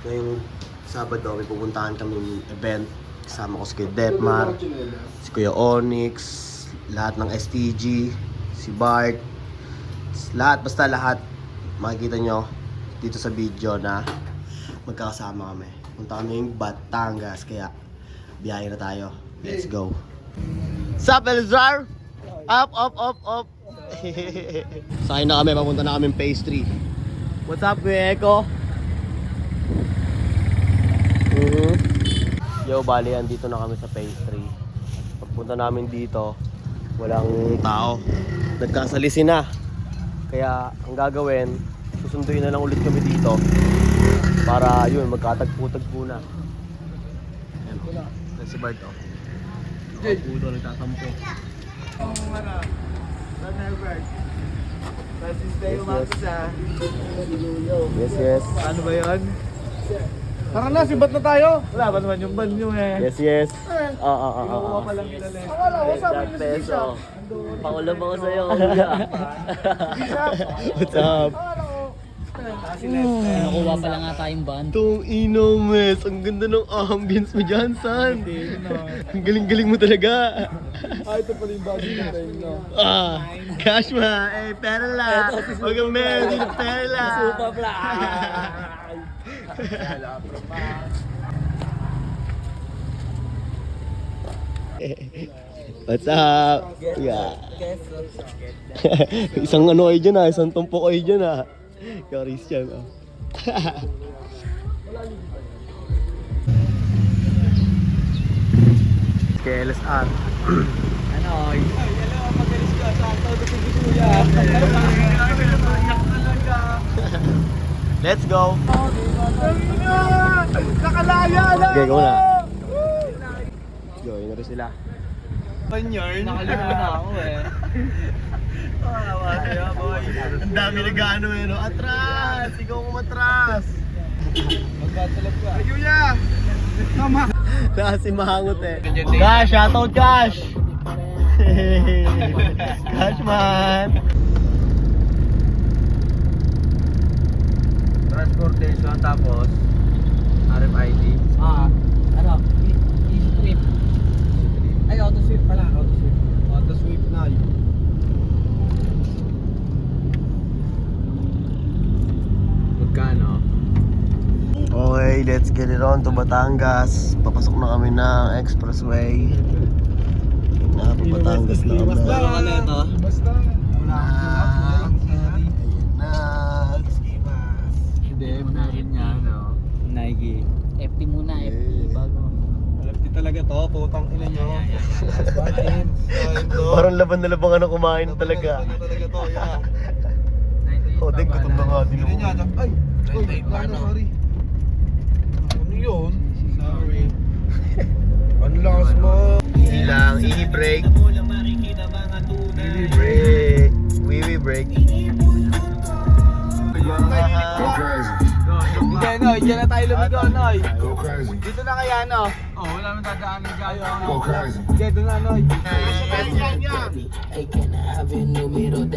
Ngayong Sabado, may pupuntahan kaming event. Kasama ko si Kuya Depmar, si Kuya Onyx, lahat ng STG, si Bart, lahat, basta lahat. Makikita nyo dito sa video na magkakasama kami. Punta kaming Batangas, kaya biyahe na tayo. Let's go. Sup, Elzar? Up, up, up, up. Sakay na kami, papunta na kaming phase 3. What's up, Kuya Eko? Yo, bali, andito na kami sa phase 3. Pagpunta namin dito, walang tao. Nagkasalisi na. Kaya ang gagawin, susunduin na lang ulit kami dito para yun, magkatagpo-tagpo na. Ayan o. Ayan si Bart o. Nakaputo, nagtatampo. Yes, yes. Ano ba yun? Tara na, sibat na tayo. Wala ba naman yung ban nyo eh. Yes, yes. Kinukuha pa lang nila eh. Wala, sabi nila si Bishop. Pangulam ako sa'yo. What's up? Nakuha pa lang nga tayong ban. Itong inomes, ang ganda ng ambience mo dyan, San. Ang galing-galing mo talaga. Ito pala yung bagay natin. Cash ma, perla. Huwag kang meron din, perla. Super black. What's up? Yeah. Isang ano kayo dyan isang tumpo kayo dyan Ikaw Christian Kay LSR. Ano? Magalis ka sa todo si Kuya. Let's go. Nakalaya na! Okay, go na. Yo, yun na rin sila. Panyarn? Nakalimutan na ako eh. Ang dami nag-ano no? Atras! Ikaw kumatras! Magbatalab ka. Kuya! Tama! Si Mahangot Cash! Shoutout Cash! Cash man! Transportation tapos RFID. Ano? Easy trip. Ay, auto sweep pala. Auto sweep na yun. Magkano? Okay, let's get it on to Batangas. Papasok na kami ng expressway. Na, Batangas na kami. Basta! Wala akong Ayun na. Hindi, manahin niya, no? Nike. FT muna, FT bago. Alam di talaga to, putang ina nyo. Bakit? Parang laban na labang ano kumain talaga. Talaga to, yeah. O, din gutom na nga din Hindi niya, ay! Sorry. Ano yun? Sorry. Ang lakas mo. Easy lang, i-break. Break. Wee break. Hindi, Noy. Diyan na tayo lumigo, Noy. Dito na kaya, no? Oo, wala nang dadaanan dyan. Sige, doon na, Noy.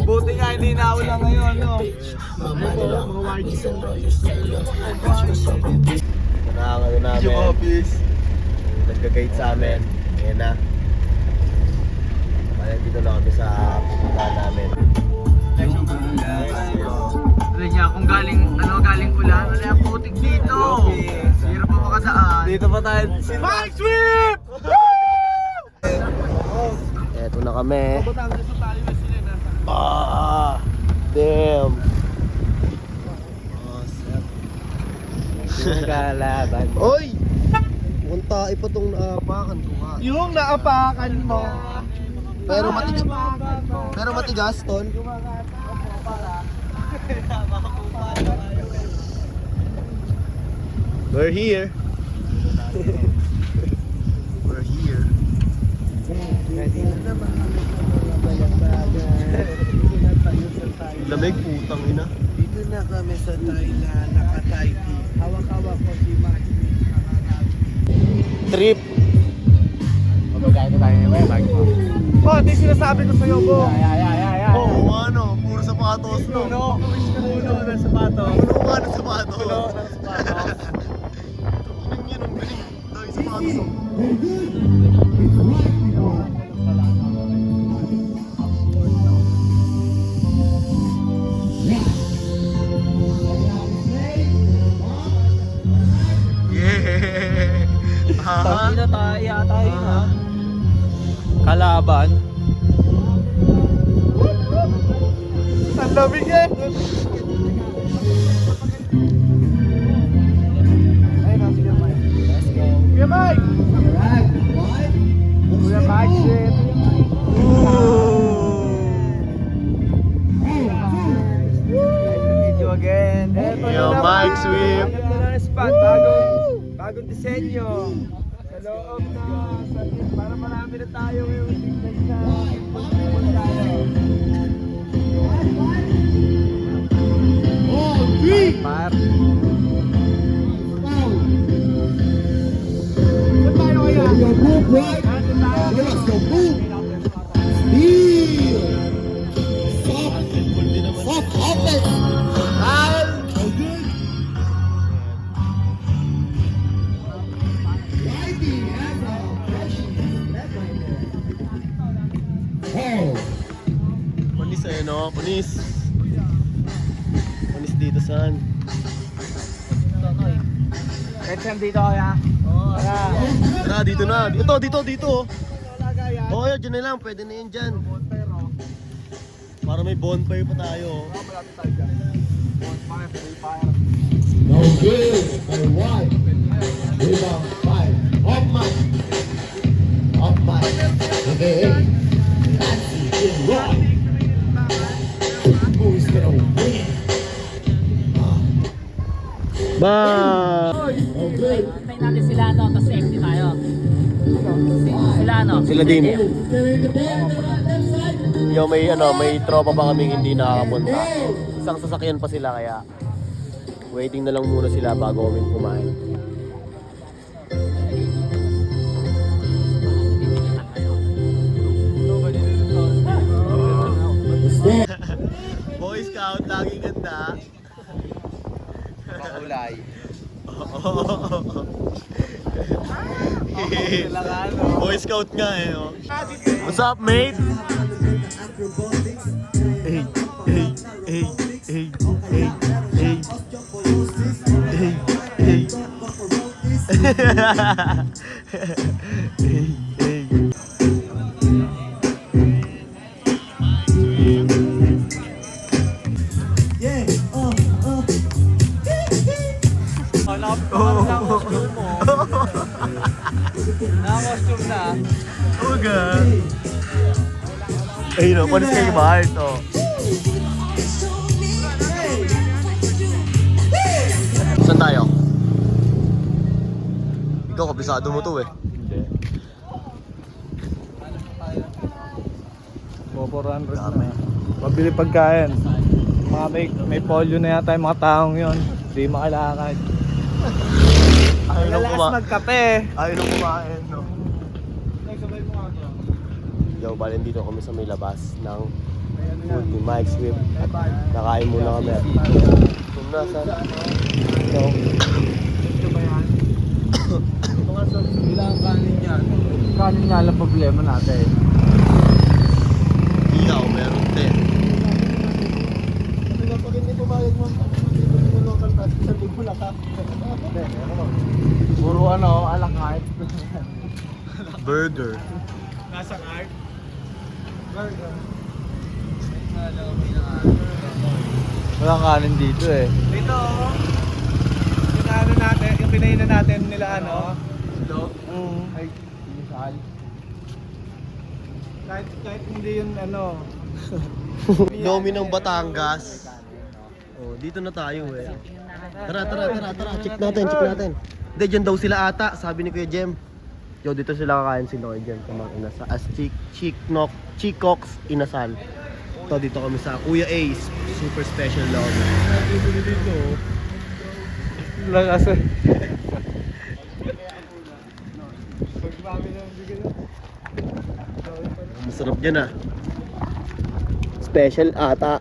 Buti nga hindi naula ngayon, no? Mga white. Nakakano namin. Yung office. Nagka-guide sa amin. Ayan na. Kaya dito na kami sa pupuntahan namin. Sabi niya, kung galing ulan, wala yung putik dito. Hirap pa makadaan. Dito pa tayo. Mike Sweep! Eto na kami. Batangas na tayo na sila na. Damn. Yung kalaban. Oy! Mukhang tae pa tong naapakan ko ha. Yung naapakan mo. Pero matigas, Ton. We're here. We're here. Lamig, putang ina. Dito na kami sa Thailand, naka-Thai-tea. Hawak-hawak ko si Mike. Trip. Magkakain na tayo ngayon, Mike. Oh, di sinasabi ko sa'yo, Bo. Oo, ano, puro sapatos no. Puno ng sapatos. Puno nga ng sapatos. Puno ng sapatos. Tangina tayo na. Kalaban. Ang lamig eh! Ayun na, sige Mike. Let's go. Kuya Mike! Kuya Mike, shit! Video again. Eto Yo, na Mike naman. Swift. Ang ganda ng spot. Bagong disenyo. Sa loob na para marami na tayo ngayon. Tingnan sa pagpapon tayo. Par. Saan tayo kaya? Nandun tayo. Punis eh, no? Punis. Punis dito saan? Let's ham dito kaya. Tara. Tara, dito na. Dito. Oo, yun, dyan na lang. Pwede na yun dyan. Para may bonfire pa tayo. Malapit tayo dyan. Bonfire, free fire. No good for one. Rebound five. Off my. Hey, Nancy in rock. Who's gonna win? Ba! No good. Antayin natin sila no, kasi empty tayo. Sila no. Sila din. They're in the bed. Yo, may tropa pa kaming hindi nakakapunta. Isang sasakyan pa sila kaya waiting na lang muna sila bago kami kumain. Boy Scout, laging ganda. Makulay. Boy Scout nga eh. Oh. What's up, mate? Hey, hey, hey, hey, hey, hey. Hey, hey. Hey, hey. Hanap ko na costume mo. Naka-costume na. Uga. Ayun o, panis kayo Bart. Oh. Saan tayo? Ikaw, kabisado mo to eh. Hindi. Po 400 na. Pabili pagkain. Mga may polio na yata yung mga taong yon. Hindi makalakad. Ayaw nang Lalakas magkape. Ayaw nang kumain, no? Yo, balin dito kami sa may labas ng food ni Mike Swift. At nakain muna kami at kung nasa ito. Ito ba yan? Mga ilang kanin yan. Kanin nga lang problema natin. Iyaw, meron din. Pag hindi pumayag mo, local tax sa bula ka. Puro a la carte. Burger. Nasa carte? Burger. Walang kanin dito eh. Dito oh. Yung pinainan natin nila ano? Dog? Ay, misal. Kahit hindi yun ano. Domi ng Batangas. Oh, dito na tayo eh. Tara. Check natin. Hindi, dyan daw sila ata, sabi ni Kuya Jem. Yo, dito sila kakain sila Kuya Jem. Kumain na sa Chikoks Inasal. Ito, dito kami sa Kuya Ace. Super special lobby. Dito. Lakas eh. Masarap dyan ah. Special ata.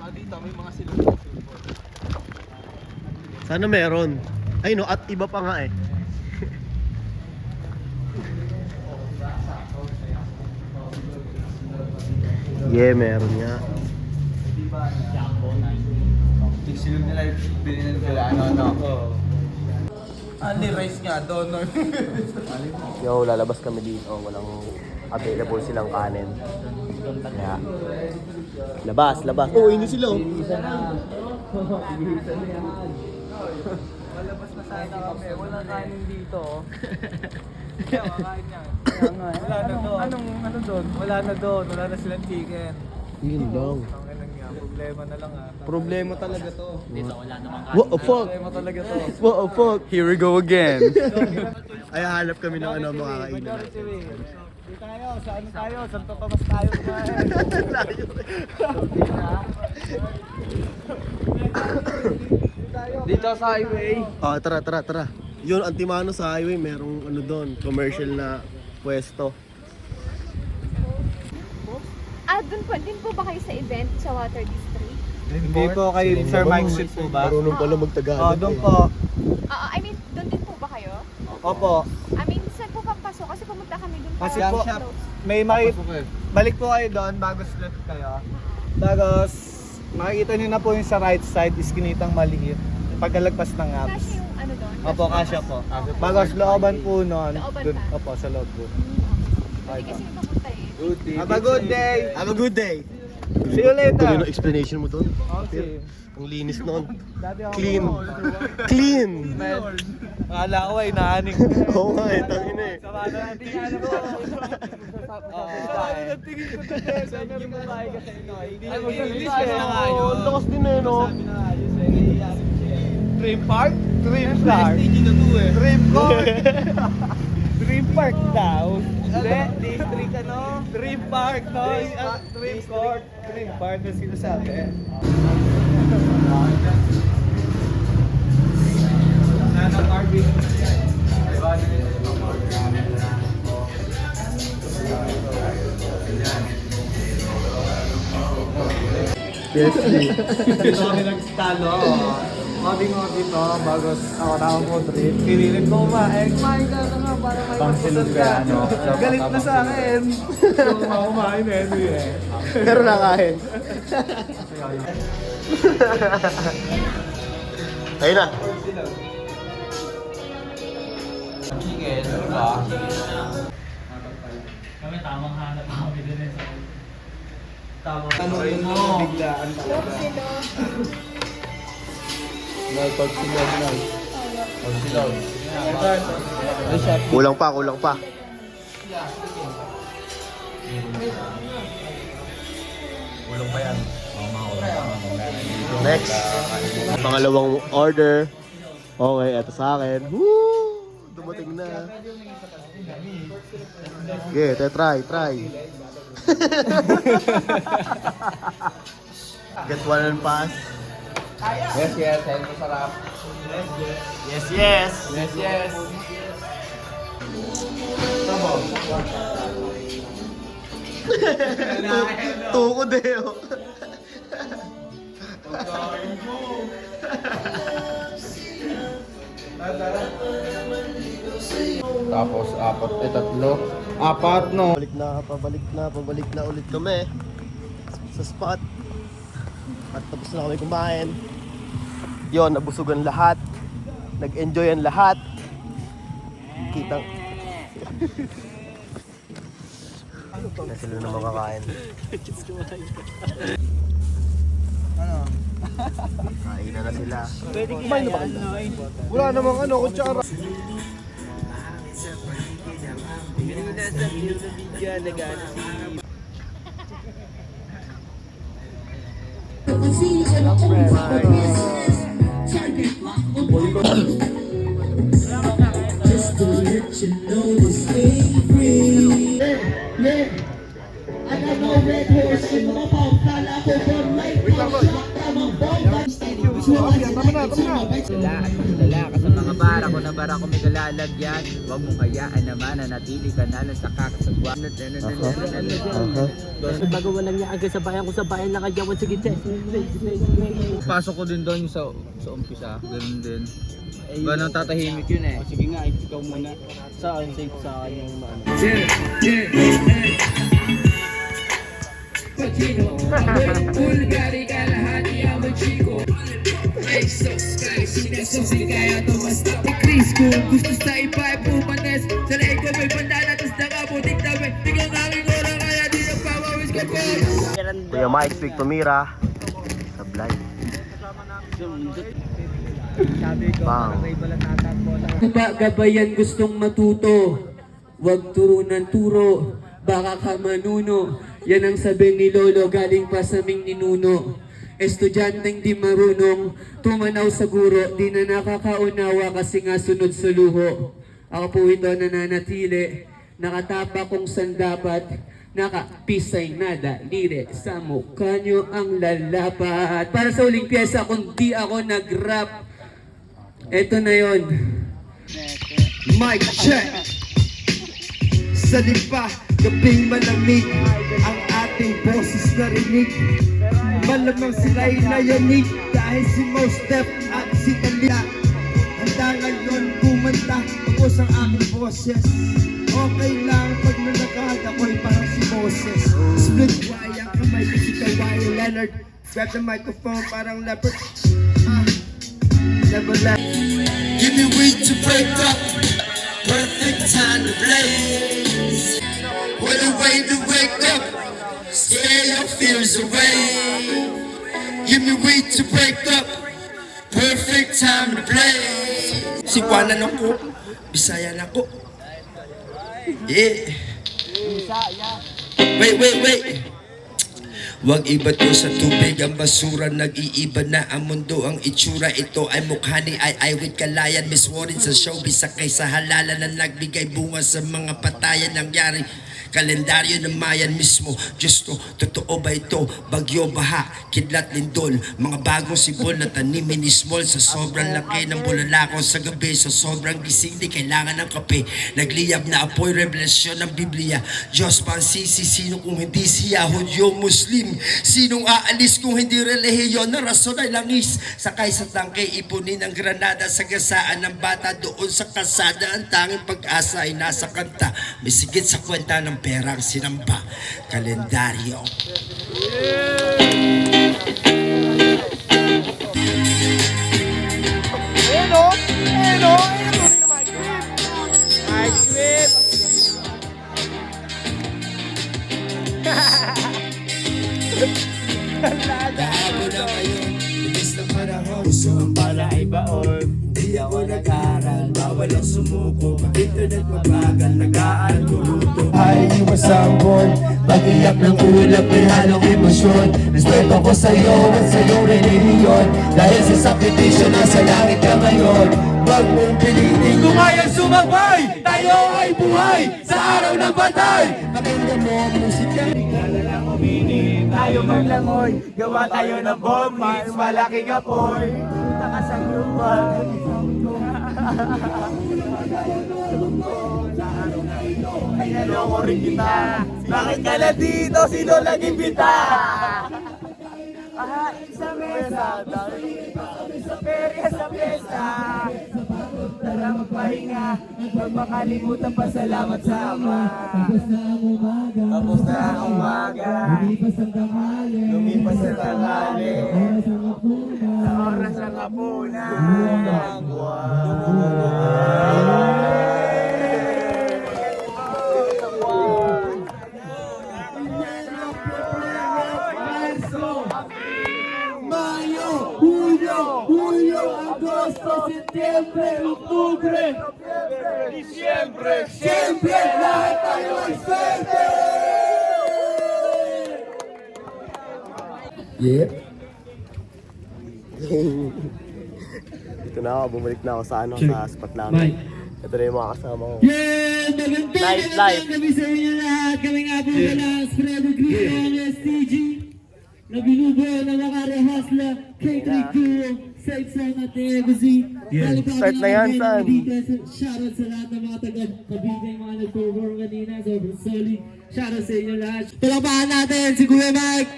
Dito may mga silong. Sana meron. Ay no, at iba pa nga eh. Yeah, meron nga. Silong nila, bilhin nila ano. Only rice nga, donor. Yo, lalabas kami dito. Walang available silang kanin. Kaya, labas. Oh, ini sila. Malabas na sana kami. Walang kanin dito. Kaya makain niya. Kaya nga. Wala na doon. Ano doon? Wala na doon. Wala na silang chicken. Yun lang. Ang ilang nga. Problema na lang ah. Problema talaga to. Dito wala namang What the fuck? Problema talaga to. What the fuck? Here we go again. Ay, hanap kami ng ano makakainan. Majority way. Di tayo. Saan tayo? Santo Tomas tayo kumain. Dito sa highway. Ah, tara. Yun, Antimano sa highway, merong ano doon, commercial na pwesto. Doon po, din po ba kayo sa event sa Water District? Hindi po kay Sir Mike Street po ba? Marunong pala magtagalog. Doon po. I mean, doon din po ba kayo? Opo. I mean, saan po papasok? Kasi pumunta kami doon Kasi para po, close. may balik po kayo doon bago slip kayo. Tapos, makikita niyo na po yung sa right side is kinitang maliit. Pagkalagpas ng Kasi apps. yung ano doon? Opo, kasya po. Bago sa looban po nun. Looban Dun, pa? opo, sa loob po. Hindi kasi yung papunta eh. Have a good day! Have a good day! See you Tuloy later! ng explanation mo doon. Okay. Ang linis noon. Dati ako Clean. Clean! Akala ko ay naaning. Oo nga eh, tangin eh. Sama na natin yung ano ko. Nagtingin ko na din. Sabi ng babae kasi ino. Ay, mag-English eh. Ang lakas din eh, no? Sabi na nga yun sa Dream Park? Dream Park. Dream Court. Dream Park daw. Hindi, district ano? Dream Park, no? Dream Court. Dream Park na sinasabi. Nana Barbie. Dito kami nagtalo. Ngodi to, bago ako na ako trip. Pinilit ko kumain ka na nga para may mapasal ka. Galit na sa akin. Yung kumain eh, Pero nakain. Ayun na. Chicken, diba? Kami tamang hanap kami din eh. Tama. Ano yun mo? Biglaan talaga. Pagsilog na. Pagsilog. Kulang pa. Ulong pa yan. Next. Pangalawang order. Okay, eto sa akin. Woo! Dumating na. Okay, try. Get one and pass. Yes. Ayun masarap. Yes. Yes. Tama. Tuko deo. Tapos tatlo. Apat no. Pabalik na ulit kami sa spot. At tapos na kami kumain. Yon, nabusugan lahat. Nag-enjoy ang lahat. Kitang na sila na makakain. Ano? Kain na sila. Kumain na ba kayo? Wala namang ano, kutsara. Just to let you know this ain't free. I got no red horse in my mouth. Kala ko from my mouth. Tamang bomba. Dala ka sa mga bara ko na bara ko may kalalagyan. Huwag mong hayaan naman na natili ka na lang sa kakasagwa. Bago walang niya agad sa bayan ko sa bayan nakayawan sa gitna. Pasok ko din doon yung sa umpisa. Ganun din. Ganun tatahimik yun eh. Sige nga, ikaw muna. Sa akin, safe sa akin yung ano. Bulgari kalahati ang chico. Ay, so sky, Sinasosay kaya to basta Chris kung gusto sa iba ay pumanes Sa laig ko may bandana tas nakabutik na may Tingnan namin ko lang kaya di nagpapawis ko po Kuya Mike, speak to Mira. Sablay. Bang. Gabayan gustong matuto Huwag turo ng turo Baka ka manuno Yan ang sabi ni Lolo galing pa sa aming ninuno Estudyanteng di marunong Tumanaw sa guro Di na nakakaunawa kasi nga sunod sa luho Ako po ito nananatili Nakatapa kung saan dapat Nakapisay nada lire Sa mukha nyo ang lalapat Para sa uling pyesa kung di ako nag-rap Eto na yon. Mic check Sa lipa, gabing malamig Ang ating boses narinig Malamang sila'y nayanig Dahil si Mostep at si Talia Handa ngayon kumanta Tapos ang aking boses Okay lang pag nalakad ako'y parang si Moses Split wire ang kamay kasi kawaii Leonard Grab the microphone parang leopard Never let Give me weed to break up Perfect time to blaze What a way to wake up Scare your fears away Give me weed to break up Perfect time to blaze Sikwanan ako Bisayan ako Yeah Wait Wag iba to sa tubig ang basura Nag-iiba na ang mundo ang itsura Ito ay mukha ni Ay with Kalayan Miss Warren sa showbiz Sakay sa halalan na nagbigay bunga sa mga patayan Nangyari kalendaryo ng Mayan mismo Diyos to, totoo ba ito? Bagyo, baha, kidlat, lindol Mga bagong sibol na tanimin ni small Sa sobrang laki ng bulalakaw sa gabi Sa sobrang gising di kailangan ng kape Nagliyab na apoy revelasyon ng Biblia Diyos pansisi, sino kung hindi siya Hudyo, Muslim Sinong aalis kung hindi relihiyon Na rason ay langis Sakay sa tangke, ipunin ang granada Sa gasaan ng bata doon sa kasada Ang tanging pag-asa ay nasa kanta May sigit sa kwenta ng perang sinamba kalendaryo Dahabo na kayo Bilis ng panahon Gusto ang para ay baon Hindi ako nag-aaral Bawal ang sumuko Internet mabagal Nag-aaral tuluto Ay iwas ang buwan Pag-iyak ng ulap May halong emosyon Respeto ko sa'yo at sa'yong relihiyon Dahil sa sakripisyo Nasa langit ka ngayon Huwag mong pilitin Kumayang sumabay Tayo ay buhay Sa araw ng patay Pakinggan mo ang musika Tayo maglangoy, gawa tayo ng bomb mix, malaking apoy. Takas ang lupa. Ay naloko rin kita. Bakit ka na dito? Sino nag-imbita? Sa mesa, sa perya sa mesa. Tara magpahinga, huwag makalimutan pasalamat sa Ama. Tapos na ang umaga, lumipas ang tanghali, sa oras ng hapunan, ang Mayo, Julio, Agosto, Septiembre, Octubre, Diciembre, siempre lahat tayo ay swerte! Yep. Ito na ako, bumalik na ako sa sa spot namin. Ito na yung mga kasama ko. Yeah! Magandang gabi sa inyo lahat! Kami nga po pala, Spredo Green ng STG. Na binubuo na nakarehasla kay Triguo sa isang natin Eguzi. Start na yan, son. Shoutout sa lahat ng mga taga-kabigay, mga nag-perform kanina. Sobrang solid. Shoutout sa inyo lahat. Palapahan natin si Kuya Mike!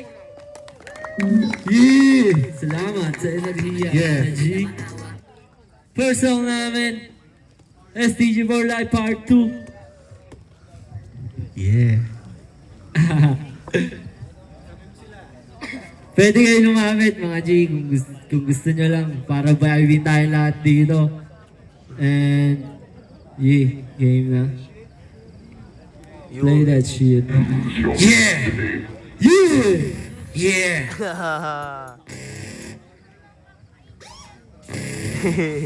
Yeah! Salamat sa enerhiya. Energy. First song namin, STG for Life Part 2. Yeah. Pwede kayo lumapit mga G kung gusto nyo lang para vibin tayo lahat dito. And yeah, game na. Play that shit. Yeah! Yeah! Yeah!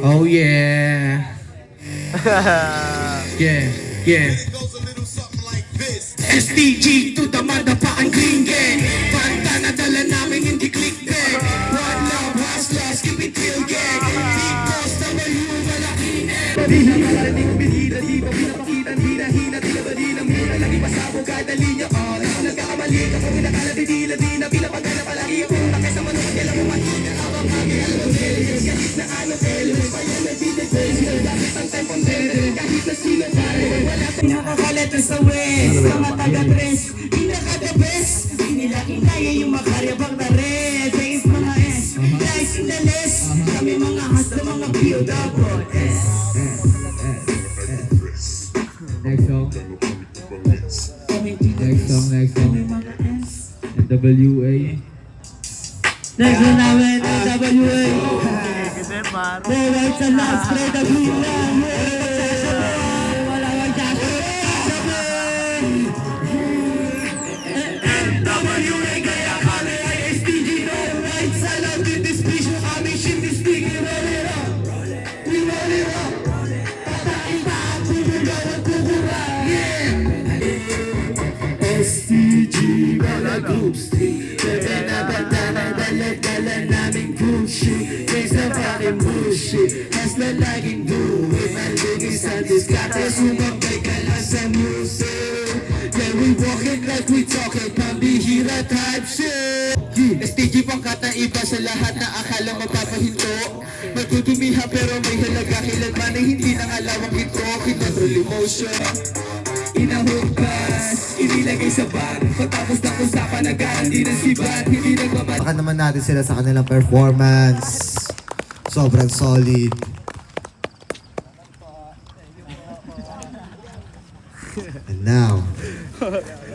Oh yeah! Yeah, yeah. STG to the motherfucking green gang. Panta na dala namin hindi clickbait. One love, hustlers, keep it real gang. Big boss, W, malaking M. Di na malaking, di ko binida, di ko pinapakita, di na hina, di na ba di na muna, lagi pasabog kada linya. Oh, nagkakamali ka kung nakala, di na pinapagana palagi ako. Nakesa manok, kailan mo mahina, abang kami, alam mo, kahit na ano, kahit pa yan, nagbibigoy, kahit ang tempong kahit na sino pare, wala tayong nakakalat sa west, mga taga-tres, pinaka-the best, di nila kinaya yung makaryabang na red, face mga S, guys in the list, kami mga hustler, mga POW, S. Next song. Next song. NWA. Next one namin, NWA. Forward sa last play, the green line. Wala kang sasabihin. NWA, kaya kami ay STG, no right sa love in this bitch, aming shit is big, we roll it up. We roll it up. Patayin pa ang bumagaw at kukura. Yeah! STG, wala groups. Bebe na bandana, dala-dala naming bullshit. Face na fucking bullshit. Hustler laging do it. Maligay sa diskarte, sumabay ka lang sa music. Yeah, we walking like we talking, pambihira type shit. STG pang kata iba sa lahat na akala mapapahinto. Magdudumiha pero may halaga kailanman ay hindi nangalawang ito. Kinontrol emotion, inahugpas, inilagay sa bag. Pagtapos ng usapan, nag-aandi ng sibat. Hindi nagmamahal. Baka naman natin sila sa kanilang performance. Sobrang solid. And now,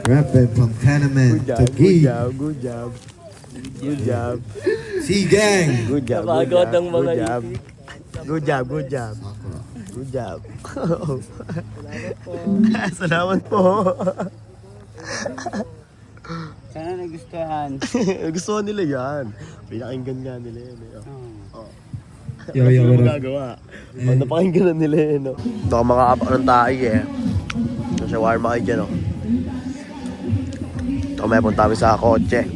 rapping from Tenement to Gee. Good job. Good job. C-Gang. Good job. Napagod ang mga Good job. Good job. Good job. Salamat po. Sana nagustuhan. Gusto nila yan. Pinakinggan nga nila yan. Yo, yo, Ano what up? magagawa? Napakinggan na nila yan. Baka makakapa ng tayo eh. Sa shawarma kayo dyan. Ito may punta kami sa kotse.